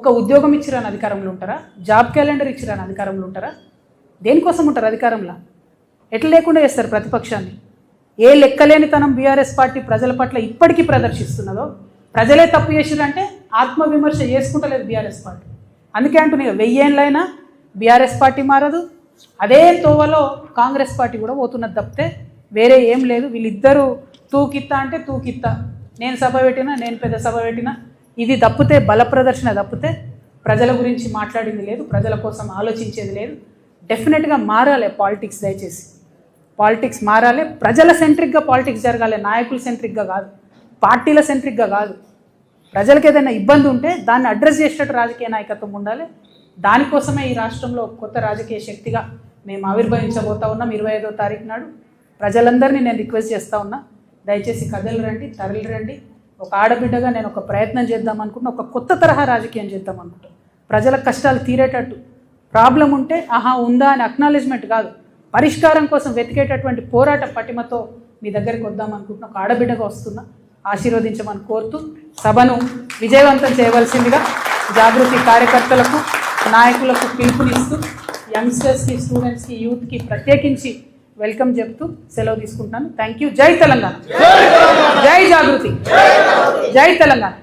ఒక్క ఉద్యోగం ఇచ్చిరాని అధికారంలో ఉంటారా? జాబ్ క్యాలెండర్ ఇచ్చిరాని అధికారంలో ఉంటారా? దేనికోసం ఉంటారు అధికారంలో? ఎట్లా లేకుండా చేస్తారు ప్రతిపక్షాన్ని? ఏ లెక్కలేనితనం బీఆర్ఎస్ పార్టీ ప్రజల పట్ల ఇప్పటికీ ప్రదర్శిస్తున్నదో, ప్రజలే తప్పు చేసిరంటే ఆత్మవిమర్శ చేసుకుంటలేదు బీఆర్ఎస్ పార్టీ. అందుకే అంటున్నా 1000 ఏళ్ళైనా బీఆర్ఎస్ పార్టీ మారదు, అదే తోవలో కాంగ్రెస్ పార్టీ కూడా పోతున్నది తప్పితే వేరే ఏం లేదు. వీళ్ళిద్దరూ తూకిత్తా అంటే తూకిత్తా, నేను సభ పెట్టినా, నేను పెద్ద సభ పెట్టినా, ఇది తప్పితే బల ప్రదర్శన తప్పితే ప్రజల గురించి మాట్లాడింది లేదు, ప్రజల కోసం ఆలోచించేది లేదు. డెఫినెట్గా మారాలి పాలిటిక్స్. దయచేసి పాలిటిక్స్ మారాలి, ప్రజల సెంట్రిక్గా పాలిటిక్స్ జరగాలి, నాయకుల సెంట్రిక్గా కాదు, పార్టీల సెంట్రిక్గా కాదు. ప్రజలకు ఏదైనా ఇబ్బంది ఉంటే దాన్ని అడ్రస్ చేసేటట్టు రాజకీయ నాయకత్వం ఉండాలి. దానికోసమే ఈ రాష్ట్రంలో కొత్త రాజకీయ శక్తిగా మేము ఆవిర్భవించబోతా ఉన్నాం. 25వ తారీఖు నాడు ప్రజలందరినీ నేను రిక్వెస్ట్ చేస్తూ ఉన్నా, దయచేసి కథలు రండి, తరలి రండి. ఒక ఆడబిడ్డగా నేను ఒక ప్రయత్నం చేద్దాం అనుకుంటున్నా, ఒక కొత్త తరహా రాజకీయం చేద్దాం అనుకుంటున్నాను. ప్రజల కష్టాలు తీరేటట్టు, ప్రాబ్లం ఉంటే ఆహా ఉందా అని అక్నాలెడ్జ్మెంట్ కాదు, పరిష్కారం కోసం వెతికేటటువంటి పోరాట పటిమతో మీ దగ్గరికి వద్దాం అనుకుంటున్నా. ఒక ఆడబిడ్డగా వస్తున్నా, ఆశీర్వదించమని కోరుతూ సభను విజయవంతం చేయవలసిందిగా జాగృతి కార్యకర్తలకు, నాయకులకు పిలుపునిస్తూ యంగ్స్టర్స్కి, స్టూడెంట్స్కి, యూత్కి ప్రత్యేకించి వెల్కమ్ చెప్తూ సెలవు తీసుకుంటున్నాను. Thank you. జై తెలంగాణ, జై జాగృతి, జై తెలంగాణ.